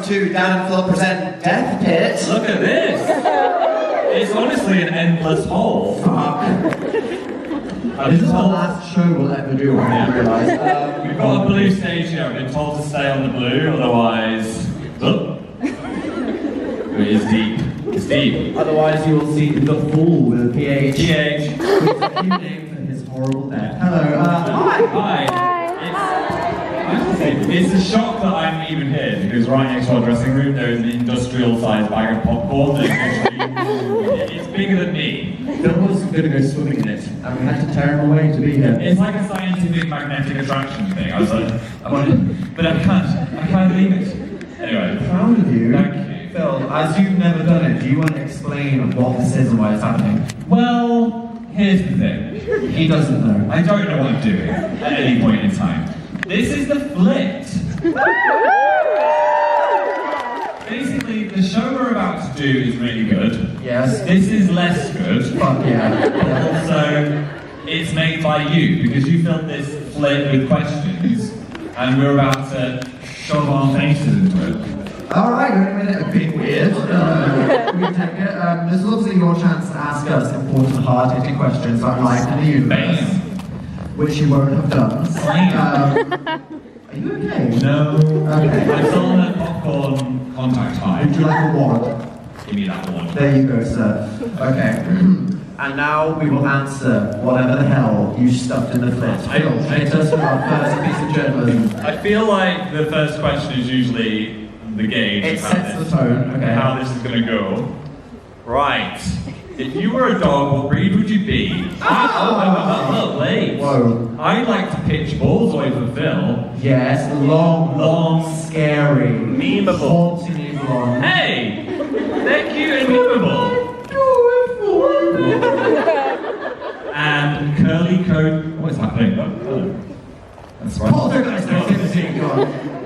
to Dan and Phil present Death Pit. Look at this! It's honestly an endless hole. Fuck. This is the last show we'll ever do, I realise. We've got a blue stage here. We've been told to stay on the blue, otherwise... Oh. It is deep. It's deep. Otherwise you will see the fool with a PH. PH. With a cute name for his horrible death. Hello, hi! Hi. It's a shock that I'm even here, because right next to our dressing room there is an industrial-sized bag of popcorn that it's bigger than me. Phil was going to go swimming in it, and we had to tear him away to be here. It's like a scientific magnetic attraction thing. I was like, I want it, but I can't leave it. Anyway, I'm proud of you. Thank you. Phil, as you've never done it, do you want to explain what this is and why it's happening? Well, here's the thing. He doesn't know. I don't know what I'm doing at any point in time. This is the flit. Basically, the show we're about to do is really good. Yes. This is less good. Fuck yeah. But also, it's made by you, because you filmed this flit with questions, and we're about to shove our faces into it. Alright, wait a minute, being weird. We take it. This is obviously your chance to ask us important, hard-hitting questions about life in the universe. Bam. Which you won't have done. Are you okay? No. Okay. I'm still on the popcorn contact high. Would you like a wand? Give me that one. There you go, sir. Okay. And now we will answer whatever the hell you stuffed in the flit. Phil, hit us with our first piece of journalism. I feel like the first question is usually the gauge. It sets the tone, okay. How this is going to go. Right. If you were a dog, what breed would you be? Lovely. Whoa. I'd like to pitch balls away for Phil. Yes, long, scary, memeable. hauntingly long. Hey! They're cute and memeable. And curly coat. What is happening? Oh. That's right.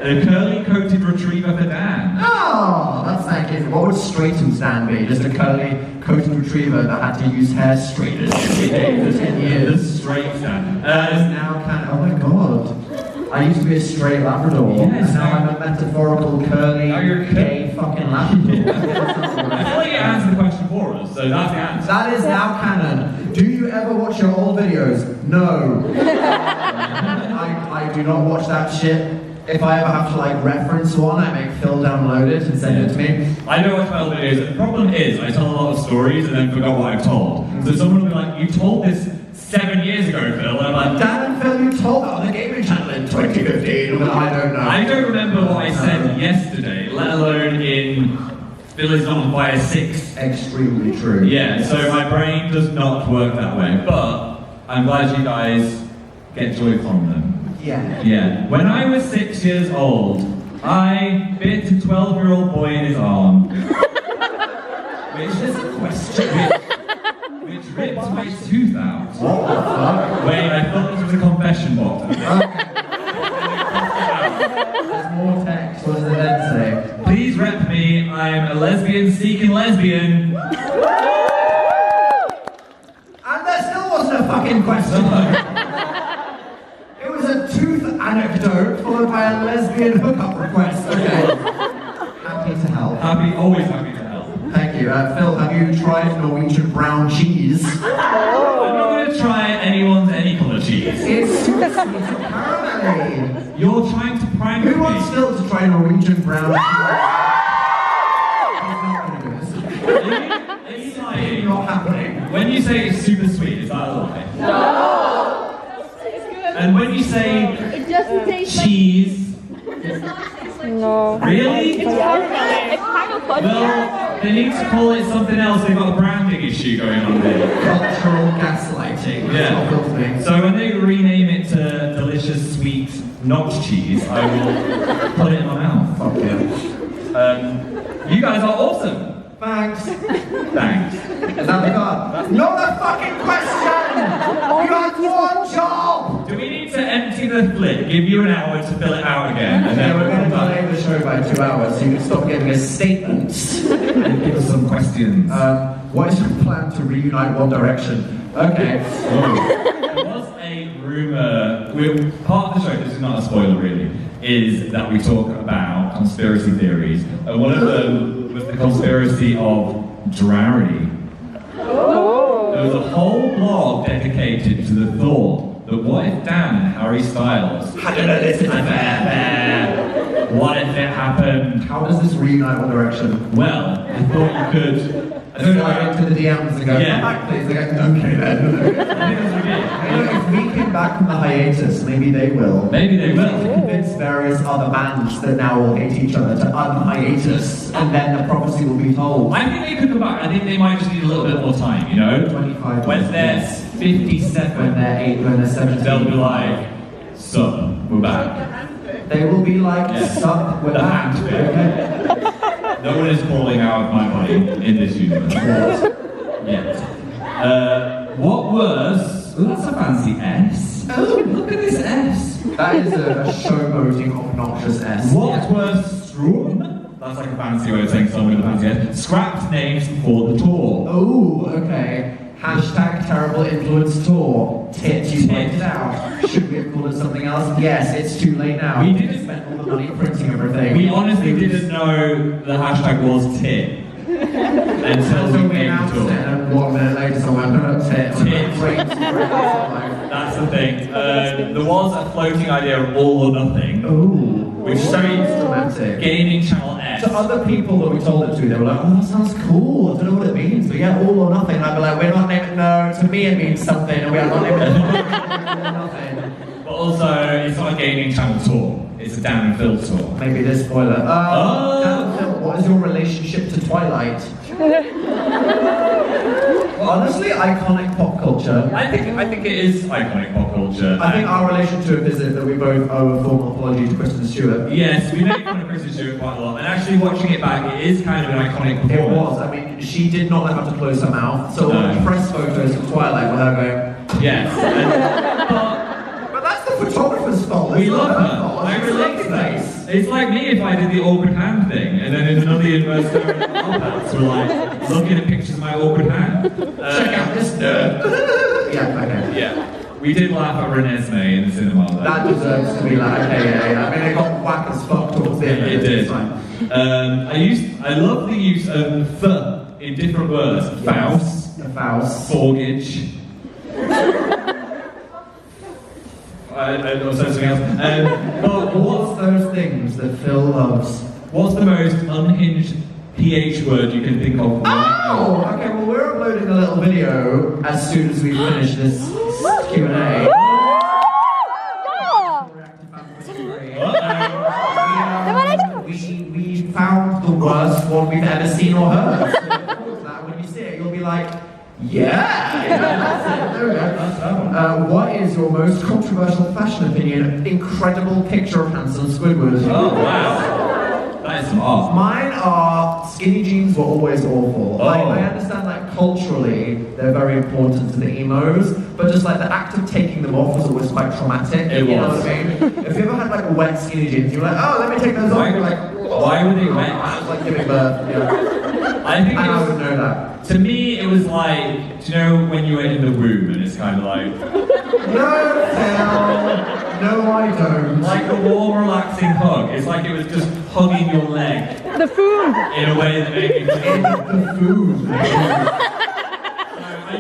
A curly coated retriever for Dan. Oh, that's like it. What would straighten Stan be? Just a curly coated retriever that had to use hair straighteners every day for 10 years. Straight Stan. Is now kind of, oh my god. I used to be a straight Labrador. Yes, and now I'm a metaphorical curly, gay fucking Labrador. I feel like you answered the question for us, so that's the answer. That is now canon. Do you ever watch your old videos? No. I do not watch that shit. If I ever have to like reference one, I make Phil download it and send it to me. I don't watch my old videos. The problem is, I tell a lot of stories and then forgot what I've told. So someone will be like, you told this 7 years ago, Phil. And I'm like, Dan and Phil, you told that on the gaming channel in 2015. But I don't know. I don't remember what I said yesterday, let alone in Phil is on fire 6. Extremely true. Yeah, so my brain does not work that way. But I'm glad you guys get joy from them. Yeah. Yeah. When I was 6 years old, I bit a 12-year-old boy in his arm. Which is a question. Which ripped my tooth out. What the fuck? Wait, I thought this was a confession box. There's more text. What does it then say? Please rep me. I am a lesbian seeking lesbian. And there still wasn't a fucking question. It was a tooth anecdote followed by a lesbian hookup request. Okay. Happy to help. Always happy to help. Thank you. Phil, have you tried Norwegian brown cheese? I'm not going to try any colour cheese. It's too sweet and caramelly. You're trying to prime me. Who wants Phil to try Norwegian brown cheese? He's not going to do this. Are you lying? Not happening. When you say it's super sweet, is that a lie? No! And when you say It doesn't taste cheese, No. really? It's kind of funny. Well, they need to call it something else. They've got a branding issue going on there. Cultural gaslighting. That's what Phil's doing. So when they rename it to delicious, sweet, not cheese, I will put it in my mouth. Fuck yeah. You guys are awesome. Thanks. Thanks. Is that the card? Not the fucking question! You had one job! Do we need to empty the flit, give you an hour to fill it out again, and then Yeah, we're going to done? delay the show by 2 hours so you can stop giving us statements. And give us some questions. What is your plan to reunite One Direction? Okay. There was a rumour, part of the show, this is not a spoiler really, is that we talk about conspiracy theories. And one of them was the conspiracy of Drarity. There was a whole blog dedicated to the thought that what if Dan and Harry Styles had an illicit affair? What if it happened? How does this reunite One Direction? Well, I thought you could. I don't know. Slide into the DMs and go, Yeah. come back please. They go, okay then. I think that's what we did. If we came back from the hiatus, maybe they will. Maybe they We need to will. convince various other bands that now all hate each other to unhiatus, and then the prophecy will be told. I think they could come back. I think they might just need a little bit more time, you know? 25 When they're years. 57, When they're 8, when they're 17. they'll be like, sup, we're back. They will be like, Yeah. sup, we're The back. hand bit. No one is crawling out of my body in this universe. Yet. What was... Oh, that's a fancy S. Oh, look at this S. That is a showboating, obnoxious S. What was Strum? That's like a fancy way of saying someone with a fancy S. Scrapped names for the tour. Oh, okay. Hashtag terrible influence tour. Tit, you pointed out. Should we have called it something else? Yes, it's too late now. We didn't spend all the money printing everything. We honestly didn't know the hashtag was tit until So we we came announced to it, it. and 1 minute later someone put up tit. Tit. That's the thing. There was a floating idea of all or nothing, Ooh. which is very dramatic. gaining channel S. To other people that we told it to, they were like, oh, that sounds cool. I don't know what it means, but yeah, all or nothing. And I'd be like, we're not naming, no, to me it means something, and we are not naming it all or nothing. But also, it's not a gaming channel tour. It's a Dan and Phil tour. Maybe this spoiler. Oh. Dan, Phil, what is your relationship to Twilight? Honestly, iconic pop culture. I think it is iconic pop culture. I think our relation to it is that we both owe a formal apology to Kristen Stewart. Yes, we made fun of Kristen Stewart quite a lot, and actually watching it back, it is kind of an iconic It performance. was. I mean, she did not know how to close her mouth, so all No. the press photos of Twilight with her going, Yes. but that's the photographer's fault. We It's not love her her. fault. I She's relate to lovely that. face. It's like me if I did the awkward hand thing, and then in another universe, there were others were like looking at pictures of my awkward hand. Check out this nerd. Yeah, okay. Yeah. We did laugh at Renesmee in the cinema. Though. That deserves to be like, okay, yeah. I mean, it got whack as fuck towards the end. It did. It's fine. I love the use of th in different words. Faust, A Faust. forgage. I don't know something else. But What's those things that Phil loves? what's the most unhinged PH word you can think of? Oh! Okay, well, we're uploading a little video as soon as we finish this Q&A. We found the worst one we've ever seen or heard. That when you see it, you'll be like, yeah, that's it. There we go. What is your most controversial fashion opinion? Incredible picture of handsome Squidward. Oh wow, that is some art. Mine are skinny jeans were always awful. Like, Oh. I understand like culturally they're very important to the emos, but just like the act of taking them off was always quite traumatic. It you know was. what I mean? If you ever had like wet skinny jeans, you're like, oh, let me take those off. You're like, Why were they wet? I was like giving birth. Yeah. I think And it I was, would know that. to me it was like, do you know when you were in the womb and it's kind of like No, Phil. No, I don't. like a warm, relaxing hug. It's like it was just hugging your leg The food. in a way that made me feel. In the food. I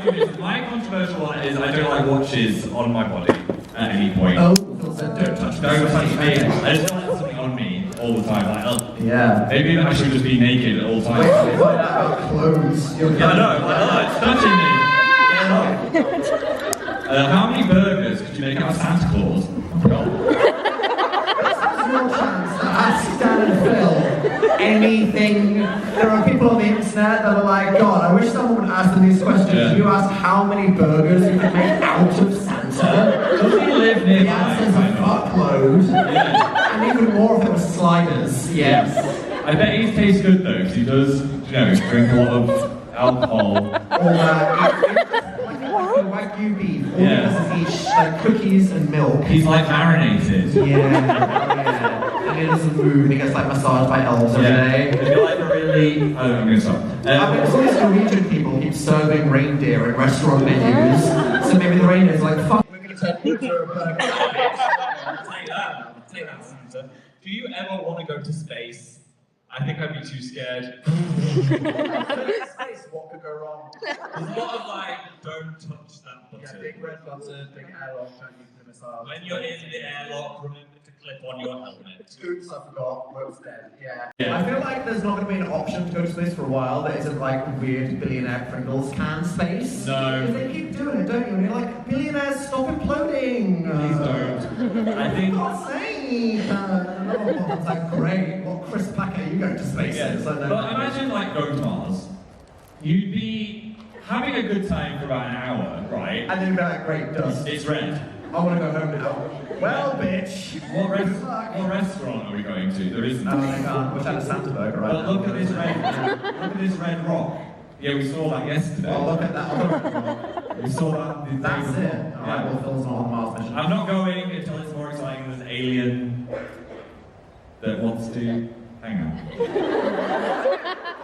do this. My controversial one is I don't like watches on my body at any point. Oh, Phil said don't touch me. Don't touch me. I just don't like something on me all the time. Like, oh, Yeah. maybe I should just be naked at all Wait, times. till you find out about clothes. You'll Yeah, I know. Like, oh, it's touching me. Get it off. How many burgers could you make out of Santa Claus? There's no chance that ask Dan and Phil anything. There are people on the internet that are like, God, I wish someone would ask them these questions. Yeah. You ask how many burgers you can make out of Santa. Does he live The nearby? answer is a fuckload. Yeah. And even more if it was sliders. Yes. I bet he tastes good though, because he does, you know, drink a lot of alcohol. Or like Wagyu beef. All Yeah. he does is eat like cookies and milk. He's like marinated. Yeah. And he doesn't move and he gets like massaged by elves every day. It'd be like a really. Oh, I'm gonna stop. I mean, it's all these Norwegian people keep serving reindeer in restaurant menus. So maybe the reindeer's like, fuck, we're gonna turn Take that, Santa. Do you ever want to go to space? I think I'd be too scared. Space, what could go wrong? There's a lot of like, don't touch that Yeah, button. big red button, big airlock, don't use the missile. When you're in the airlock, remember to clip on your helmet. Oops, I forgot. Rope's dead. Yeah. Yeah. I feel like there's not going to be an option to go to space for a while that isn't like weird billionaire Pringles can space. No. Because they keep doing it, don't you? And you're like, billionaires, stop imploding. Please don't. I think. For God's sake! It's like, great. What crisp packet are you going to space Yeah. in? So no, But imagine like going to Mars. You'd be having a good time for about an hour, right? And then you'd be like, great, dust. It's red. I want to go home now. Well, bitch. What Good luck. restaurant are we going to? There isn't. Oh, they can't. We've had a Santa burger right But now. look at this red. Look at this red rock. Yeah, we saw that yesterday. Oh, look at that other rock. We saw that. The day That's before. it. Alright, well, Phil's not on the Mars mission. I'm not going until it's more exciting than an alien that wants to hang out.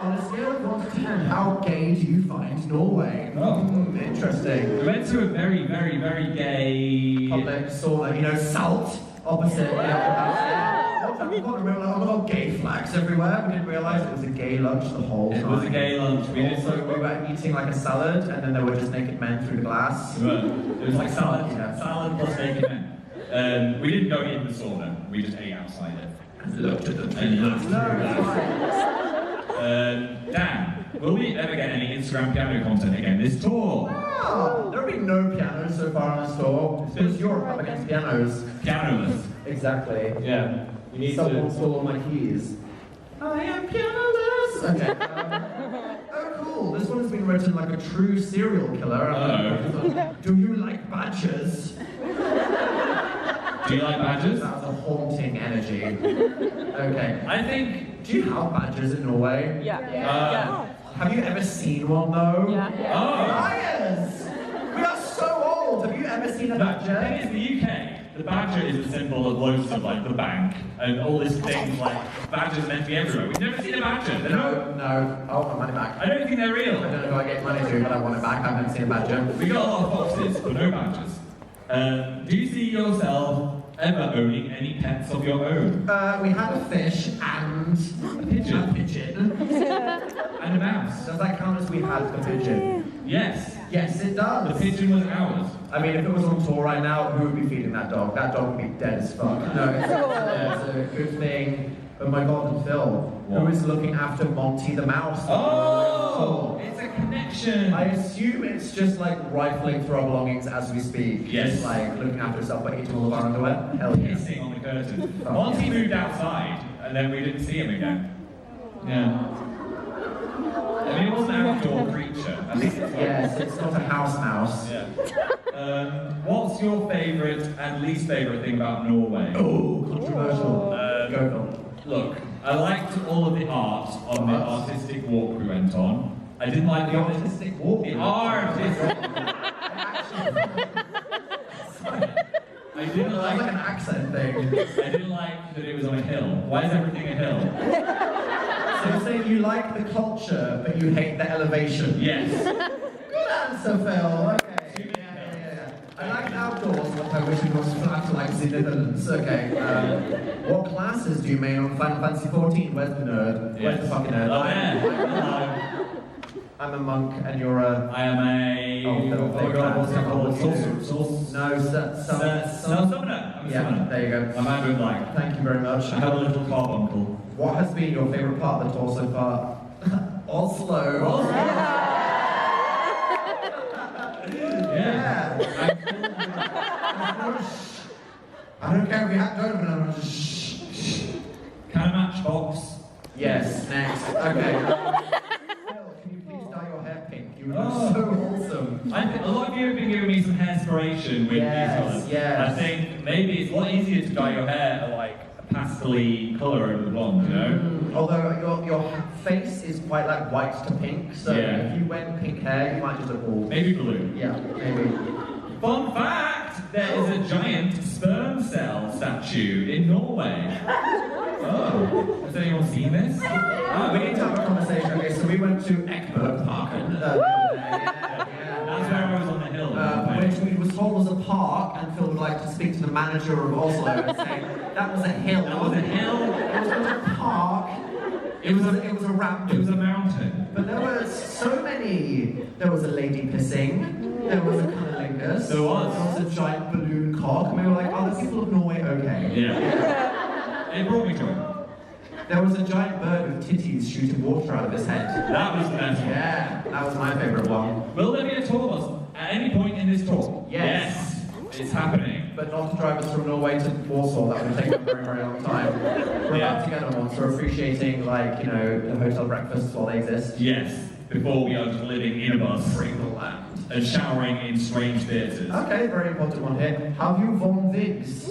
On a scale of 1 to 10, how gay do you find Norway? Oh. Interesting. We went to a very, very, very gay. Public sauna, you know, salt opposite the upper house. What we got to realize, oh my god, gay flags everywhere. We didn't realise it was a gay lunch the whole time. It was a gay lunch. We did Also, we were eating like a salad, and then there were just naked men through the glass. It was like salad, Yeah. salad plus naked men. We didn't go in the sauna. We just ate outside it. And looked at them. And looked No, through it's that. fine. Dan, will we ever get any Instagram piano content again this tour? Ah, there have been no pianos so far on this tour. It's Europe up against pianos. Pianoless. Exactly. Yeah. You need Someone to. stole all my keys. I am pianoless! Okay. Oh, cool. This one has been written like a true serial killer. Do you like badgers? Do you like badgers? That was a haunting energy. Okay. I think. Do you have badgers in Norway? Yeah. Have you ever seen one though? Yeah. Oh. Liars! We are so old! Have you ever seen a The thing badger? is, the UK, the badger is a symbol of loads of like the bank and all these things like badgers meant to be everywhere. We've never seen a badger. They're not- No. I want my money back. I don't think they're I real. don't know who I get money to, but I want it back. I've never seen a badger. We got a lot of foxes, but no badgers. Do you see yourself ever owning any pets of your own? We had a fish and A pigeon. a pigeon. And a mouse? Does that count as we had the pigeon? Yes. Yes, it The does. pigeon was ours. I mean, if it was on tour right now, who would be feeding that dog? That dog would be dead as fuck. No, it's a good thing. Oh my god, and Phil, who What? is looking after Monty the mouse? Oh! It's a connection. I assume it's just like rifling through our belongings as we speak. Yes. Just like looking after itself by eating all of our underwear. Hell yes. Hissing on the curtain. Monty moved outside, and then we didn't see him again. Yeah. I mean, it wasn't an outdoor creature. At least it's Yes, it's not a house mouse. Yeah. What's your favourite and least favourite thing about Norway? Oh, controversial. Go Phil. Look, I liked all of the art on the artistic walk we went on. I didn't like the Artistic walk. The artistic. I didn't That's like like. an accent thing. I didn't like that it was on a hill. Why is everything a hill? So you're saying you like the culture, but you hate the elevation? Yes. Good answer, Phil. Okay. Yeah. I like outdoors, but I wish it was flat like the Netherlands. Okay. What classes do you main on Final Fantasy 14? Where's the nerd? Where's the fucking nerd? Oh, yeah. Hello. I'm a monk, and you're a. I am a. Oh, God, what's it called? No, summoner. I'm a Yeah, summoner. there you go. I'm a good like. Thank you very much. I have a little carbuncle. What has been your favourite part of the tour so far? Oslo. Yeah. I don't care if we have to open them. Shh. Can a matchbox? Yes, next. Okay. Phil, can you please dye your hair pink? You look so wholesome. I think a lot of you have been giving me some hair inspiration with Yes, these colours. yes. I think maybe it's a lot easier to dye your hair like a pastel-y colour over the blonde, you know? Although your face is quite like white to pink, so Yeah. if you went pink hair, you might just look all. Maybe blue. Yeah, maybe. Fun fact, there is a giant sperm cell statue in Norway. Oh, has anyone seen this? We need to have a conversation. Okay, so we went to Ekbergparken the other day. Yeah. That's where I was on the hill. Which we was told was a park and Phil would like to speak to the manager of Oslo and say, that was a hill. That was a hill. It was a park. It was a ramp. It was a mountain. But there were so many. There was a lady pissing. There was a cunnilingus. There was. There was a giant balloon cock. And we were like, oh, the people of Norway, okay. Yeah. It brought me joy. There was a giant bird with titties shooting water out of his head. That was the best one. Yeah, that was my favourite one. Will there be a tour bus at any point in this tour? Yes. It's happening. But not to drive us from Norway to Warsaw, that would take a very, very long time. We're about to get on one, so we're appreciating, like, you know, the hotel breakfasts while they exist. Yes. Before we are just living in a bus. Free the land. And showering in strange theatres. Okay, very important one here. Have you von Viggs?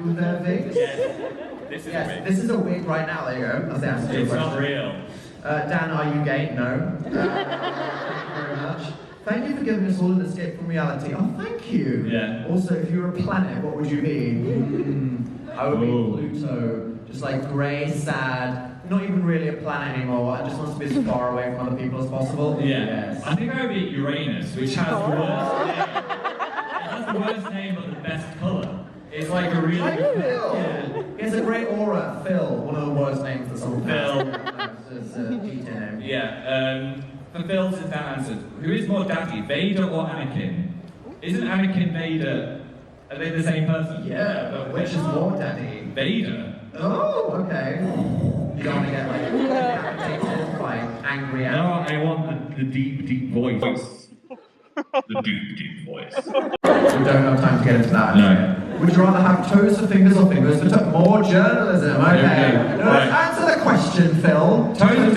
You there, Viggs? Yes. This is Yes, big. this is a wig right now, there you go. That's the answer to your It's not question. real. Dan, are you gay? No. Thank you very much. Thank you for giving us all an escape from reality. Oh, thank you. Yeah. Also, if you were a planet, what would you be? I would be Ooh. Pluto. Just like grey, sad, not even really a planet anymore. I just want to be as far away from other people as possible. Yeah. Yes. I think I would be Uranus, which has the worst name. It has the worst name but the best colour. It's like a really Like good Phil. Yeah. He has a great aura. Phil, one of the worst names that someone Phil. has. It's a GT name. Yeah. For Phil, since that answered, who is more daddy, Vader or Anakin? Isn't Anakin Vader? Are they the same person? Yeah, but which is more daddy? Vader. Oh, okay. You don't want to get like decapitated by angry No, animals. I want the deep, deep voice. The deep, deep voice. We don't have time to get into that. No. Would you rather have toes for fingers or fingers for toes? More journalism, okay. Okay, No, right. let's answer the question, Phil. Toes and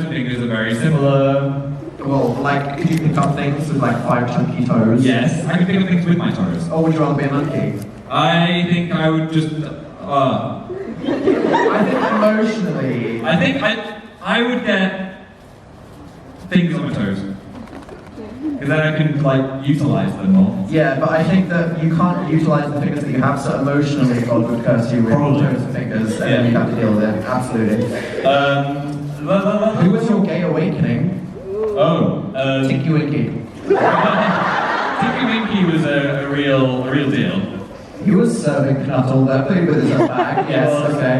fingers are very similar. Well, like, could you pick up things with like 5 chunky toes? Yes, I can pick up things with my toes. Or would you rather be a monkey? I think I would just. I think emotionally. I think I would get fingers on my toes. Because then I can, like, utilise them more. Yeah, but I think that you can't utilise the fingers that you have, so emotionally God would curse you with Probably. toes and fingers, and Yeah. then you have to deal with it. Absolutely. Who was your gay awakening? Tinky Winky. Tinky Winky was a real deal. He was serving Knuttle, that thing with his bag. Yes, okay.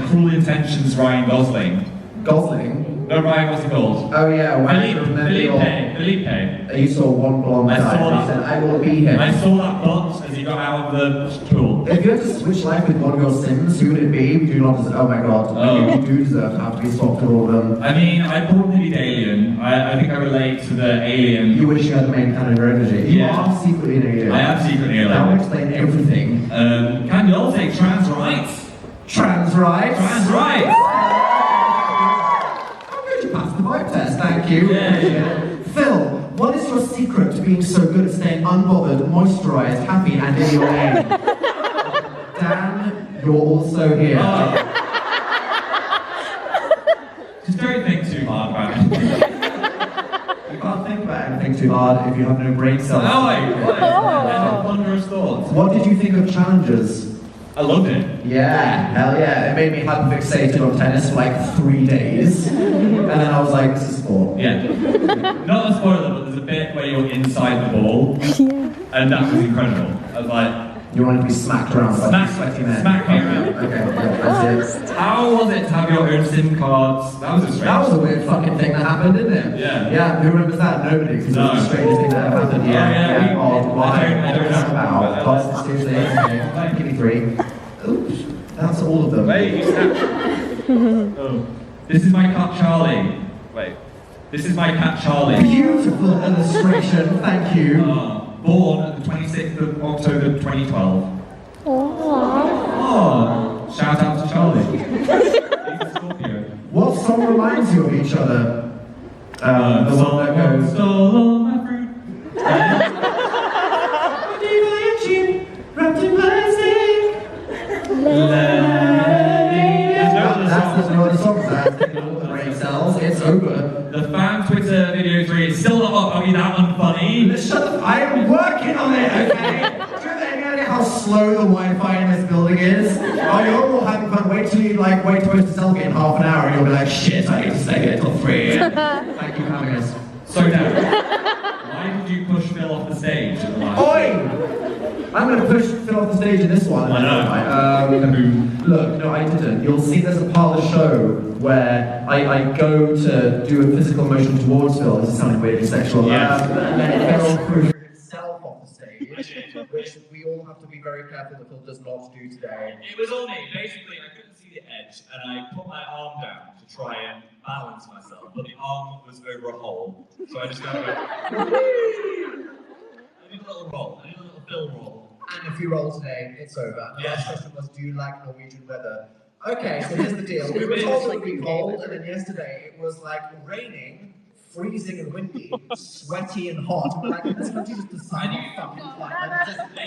Cruel Intentions, Ryan Gosling. Gosling. No, Ryan, what's he called? Oh yeah, when you remember your... Felipe. You saw one blonde I guy saw and he that. said, I will be here. I saw that butt as he got out of the pool. If you had to switch life with one of your sins, who would it be? You do not deserve... Oh my god. Oh. You do deserve to have to be swapped with all of them. I mean, I'd probably be the alien. I think I relate to the alien. You wish you had the main kind of your energy. You Yeah. are secretly an alien. I am secretly an That would alien. explain everything. Can you all say trans rights? Trans rights. Trans rights! I'm going to pass the vibe test, thank you. Yeah. Phil, what is your secret to being so good at staying unbothered, moisturised, happy, and in your lane? Dan, you're also here. Just don't think too hard about it. You can't think about anything too hard if you have no brain cells. Wondrous thoughts. What did you think of challenges? I loved it. Yeah, hell yeah. It made me hyperfixated on tennis for like 3 days. And then I was like, this is sport. Yeah. Not a spoiler, but there's a bit where you're inside the ball. And that was incredible. I was like, You wanted to be smacked around by Smack- sweaty men. smack me around. Okay, yeah, that's it. how was it to have your own SIM cards? That was a strange. That was a weird fucking thing that happened, didn't it? Yeah. Yeah, who remembers that? Nobody, because it was the No. strangest thing that ever happened. Oh, yeah, odd. Why? I don't know. About. But seriously, okay. Give me 3. Oops, that's all of them. Wait, you snapped. Oh. This is my cat Charlie. Wait. This is my cat Charlie. Beautiful illustration, thank you. Born the 26th of October 2012. Oh, shout out to Charlie. He's a Scorpio. What song reminds you of each other? The one that goes. Stole all my fruit. Wrapped in plastic. That's no other song. That's taking all the brain cells. It's over. The fan Twitter video 3 is still not up. Are we that unfunny? Shut up! I am working on it. Okay. Do you have any idea how slow the Wi-Fi in this building is? Oh, you're all having fun. Wait till you wait to post a selfie in half an hour, and you'll be like, shit, I need to stay here till 3. Thank you for having us. So down. Why did you push Phil off the stage at the last? Oi! I'm going to push Phil off the stage in this one. I know. Look, no, I didn't. You'll see there's a part of the show where I go to do a physical motion towards Phil. This is sounding weirdly sexual. Yes. And then Phil pushed himself off the stage, which we all have to be very careful that Phil does not do today. It was on me. Basically, I couldn't see the edge, and I put my arm down to try and balance myself, but the arm was over a hole, so I just kind of went. I did a little roll. I did a little Phil roll. And if you roll today, it's over. The Yes. last question was, do you like Norwegian weather? Okay, so here's the deal. We were told it would be cold, and then yesterday it was like raining, freezing and windy, sweaty and hot. We're like, this country just decided fucking like, it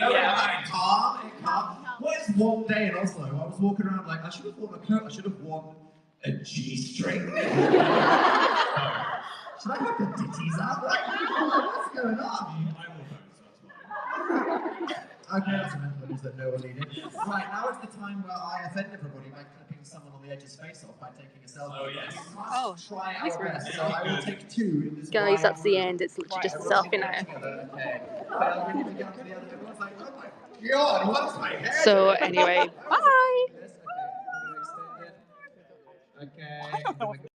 can't. What is one day in Oslo? I was walking around like, I should have worn a coat, I should have worn a G-string. Should I have the ditties out? Like, what's going on? Okay, that's a mental image that no one needed. Right, now it's the time where I offend everybody by clipping someone on the edge's face off by taking a selfie. Oh, yes. Oh, Try our best. So I will take two in this. guys, that's the end. It's literally just a selfie now. Okay. Well, we need to go to the other. Everyone's like, oh my god, what's my hair? So anyway, bye. Okay, I'm gonna extend it. Okay.